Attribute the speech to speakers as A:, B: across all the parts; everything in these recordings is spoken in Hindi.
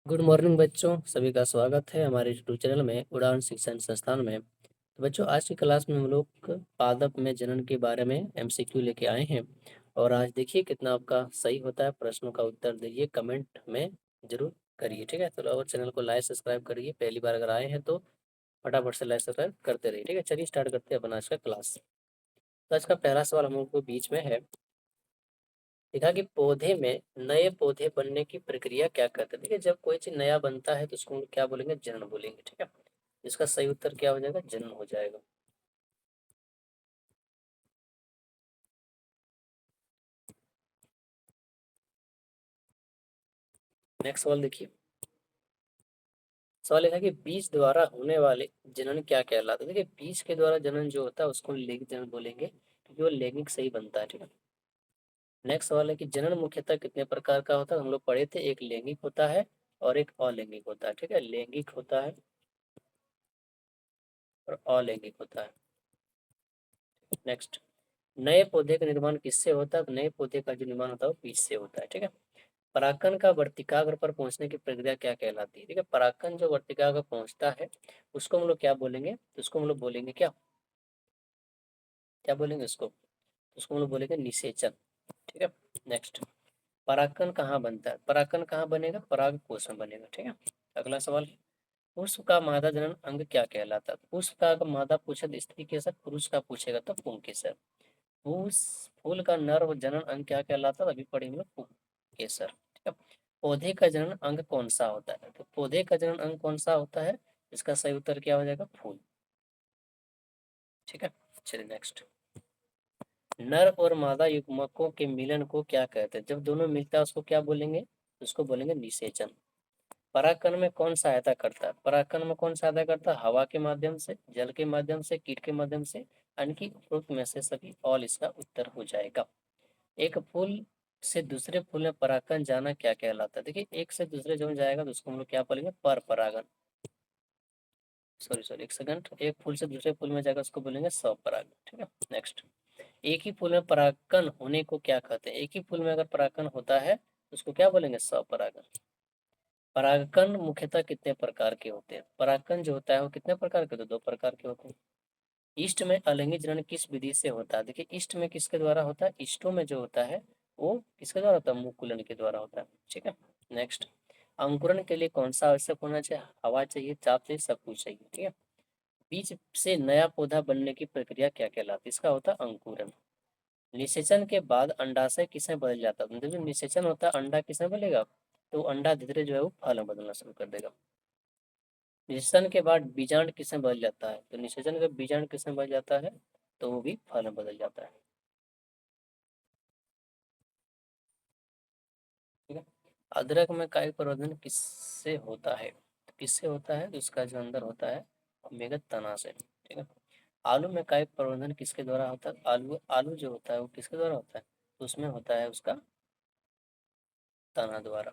A: गुड मॉर्निंग बच्चों, सभी का स्वागत है हमारे यूट्यूब चैनल में उड़ान शिक्षण संस्थान में। तो बच्चों, आज की क्लास में हम लोग पादप में जनन के बारे में एमसीक्यू लेके आए हैं। और आज देखिए कितना आपका सही होता है। प्रश्नों का उत्तर दीजिए, कमेंट में जरूर करिए, ठीक है। तो और चैनल को लाइक सब्सक्राइब करिए। पहली बार अगर आए हैं तो फटाफट से लाइक सब्सक्राइब करते रहिए, ठीक है। चलिए स्टार्ट करते हैं अपना आज का क्लास। तो आज का पहला सवाल हम लोग को बीच में है। देखा कि पौधे में नए पौधे बनने की प्रक्रिया क्या कहते हैं। देखिए, जब कोई चीज नया बनता है तो उसको हम लोग क्या बोलेंगे, जनन बोलेंगे, ठीक है। इसका सही उत्तर क्या हो जाएगा, जनन हो जाएगा। नेक्स्ट सवाल देखिए। सवाल लिखा कि बीज द्वारा होने वाले जनन क्या कहलाता है। देखिए, बीज के द्वारा जनन जो होता है उसको लैंगिक जनन बोलेंगे, क्योंकि वो लैंगिक से ही बनता है, ठीक है। नेक्स्ट सवाल है कि जनन मुख्यतः कितने प्रकार का होता है। हम लोग पढ़े थे, एक लैंगिक होता है और एक अलैंगिक होता है, ठीक है। लैंगिक होता है और अलैंगिक होता है। नेक्स्ट, नए पौधे का निर्माण किससे होता है। तो नए पौधे का जो निर्माण होता है वो बीज से होता है, ठीक है। परागकण का वर्तिकाग्र पर पहुंचने की प्रक्रिया क्या कहलाती है। ठीक है, परागकण जो वर्तिकाग्र पर पहुंचता है उसको हम लोग क्या बोलेंगे, तो उसको हम लोग बोलेंगे क्या क्या बोलेंगे उसको हम लोग बोलेंगे निषेचन, ठीक है। नेक्स्ट, परागकण कहाँ बनता है। परागकण कहाँ बनेगा, पराग कोश में बनेगा, ठीक है। अगला सवाल है, पुष्प का मादा जनन अंग क्या कहलाता है। पुष्प का अगर मादा पूछे तो स्त्री के साथ, पुरुष का पूछेगा तो पुंकेसर। फूस फूल का नर व जनन अंग क्या कहलाता है, अभी पढ़ेंगे पुंकेसर, ठीक है। पौधे का जनन अंग कौन सा होता है। तो पौधे का जनन अंग कौन सा होता है, इसका सही उत्तर क्या हो जाएगा, फूल, ठीक है। चलिए नेक्स्ट, नर और मादा युग्मकों के मिलन को क्या कहते हैं। जब दोनों मिलता है उसको क्या बोलेंगे, उसको बोलेंगे निषेचन। परागकण में कौन सहायता करता है। परागकण में कौन सहायता करता है, हवा के माध्यम से, जल के माध्यम से, कीट के माध्यम से, यानी कि उपरोक्त में से सभी ऑल इसका उत्तर हो जाएगा। एक फूल से दूसरे फूल में परागकण जाना क्या कहलाता है। देखिए, एक से दूसरे जो जाएगा तो उसको हम लोग क्या बोलेंगे, पर परागण। सॉरी सॉरी, एक सेकंड, एक फूल से दूसरे फूल में जाएगा उसको बोलेंगे स्वपरागण, ठीक है। नेक्स्ट, एक ही फूल में परागकण होने को क्या कहते हैं। एक ही फूल में अगर परागकण होता है तो उसको क्या बोलेंगे, स्वपरागण। परागकण मुख्यतः कितने प्रकार के होते हैं। परागकण जो होता है वो कितने प्रकार के होते हैं, दो प्रकार के होते हैं। ईस्ट में अलैंगिक जनन किस विधि से होता है। देखिए, ईस्ट में किसके द्वारा होता है, ईस्टों में जो होता है वो किसके द्वारा होता है, मुकुलन के द्वारा होता है, ठीक है। नेक्स्ट, अंकुरण के लिए कौन सा आवश्यक होना चाहिए, हवा चाहिए, चाप चाहिए, सब कुछ चाहिए, ठीक है। बीज से नया पौधा बनने की प्रक्रिया क्या कहलाती है, इसका होता है अंकुरन। निषेचन के बाद अंडाशय किसमें बदल जाता है। मतलब जो निषेचन होता है अंडा किसमें बनेगा, तो अंडा धीरे धीरे जो है वो फल में बदलना शुरू कर देगा। निषेचन के बाद बीजांड किसमें बदल जाता है। तो निषेचन का बीजांड किसमें बदल जाता है, तो वो भी फल में बदल जाता है, ठीक है। अदरक में कायिक प्रवर्धन किससे होता है। तो किससे होता है, तो इसका जो अंदर होता है मेगा तना से, ठीक है। आलू में कायिक प्रवर्धन किसके द्वारा होता है। आलू आलू जो होता है वो किसके द्वारा होता है, तो उसमें होता है उसका तना द्वारा।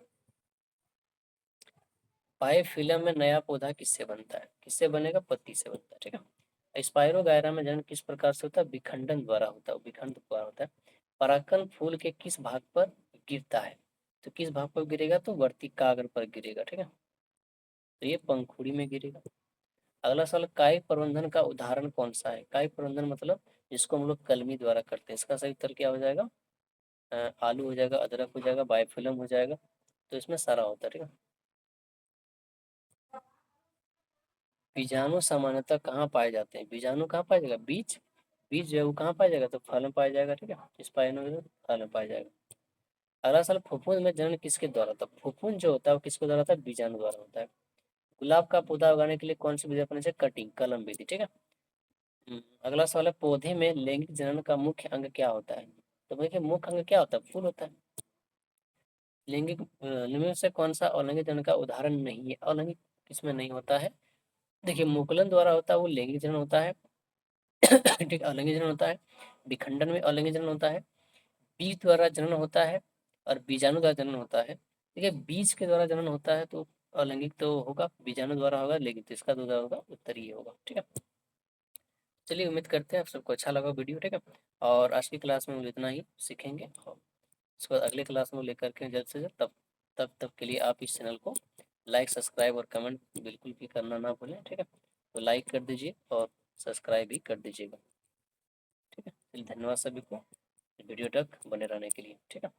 A: पाइफिलम में नया पौधा किससे बनता है, किससे बनेगा, पत्ती से बनता है, ठीक है। स्पाइरोगायरा में जनन किस प्रकार से होता है, विखंडन द्वारा होता है, विखंड द्वारा होता है। परागकण फूल के किस भाग पर गिरता है। तो किस भाग पर गिरेगा, तो वर्तिकाग्र पर गिरेगा, ठीक है। तो ये पंखुड़ी में गिरेगा। अगला सवाल, कायिक प्रबंधन का उदाहरण कौन सा है। कायिक प्रबंधन मतलब जिसको हम लोग कलमी द्वारा करते हैं। इसका सही उत्तर क्या हो जाएगा, आलू हो जाएगा, अदरक हो जाएगा, बायोफिल्म हो जाएगा। तो इसमें सारा होता है, ठीक है। बीजाणु सामान्यतः कहाँ पाए जाते हैं। बीजाणु कहाँ पाया जाएगा, बीज बीज जो है वो कहाँ पाया जाएगा, तो फल में पाया जाएगा, ठीक है। स्पाइनो में फल में पाया जाएगा। अगला सवाल, फफूंद में जनन किसके द्वारा होता है। फफूंद जो होता है वो किसके द्वारा होता है, बीजाणु द्वारा होता है। गुलाब का पौधा उगाने के लिए कौन सी विधि अपनानी चाहिए, कटिंग, कलम विधि, ठीक है। अगला सवाल है, पौधे में लैंगिक जनन का मुख्य अंग क्या होता है। तो देखिए, मुख्य अंग क्या होता है, फूल होता है। लैंगिक निम्न से कौन सा अलैंगिक जनन का उदाहरण नहीं है। अलैंगिक किसमें नहीं होता है, देखिए मुकुलन द्वारा होता है वो लैंगिक जनन होता है, ठीक, अलैंगिक जनन होता है। विखंडन में अलैंगिक जनन होता है। बीज द्वारा जनन होता है और बीजाणु द्वारा जनन होता है। देखिए, बीज के द्वारा जनन होता है तो अलैंगिक तो होगा, बीजाणु द्वारा होगा, लेकिन तो इसका द्वारा होगा उत्तर ही होगा, ठीक है। चलिए, उम्मीद करते हैं आप सबको अच्छा लगा वीडियो, ठीक है। और आज की क्लास में हम इतना ही सीखेंगे और इसके बाद अगले क्लास में लेकर के जल्द से जल्द, तब तक के लिए आप इस चैनल को लाइक सब्सक्राइब और कमेंट बिल्कुल भी करना ना भूलें, ठीक है। तो लाइक कर दीजिए और सब्सक्राइब भी कर दीजिएगा, ठीक है। धन्यवाद सभी को वीडियो तक बने रहने के लिए, ठीक है।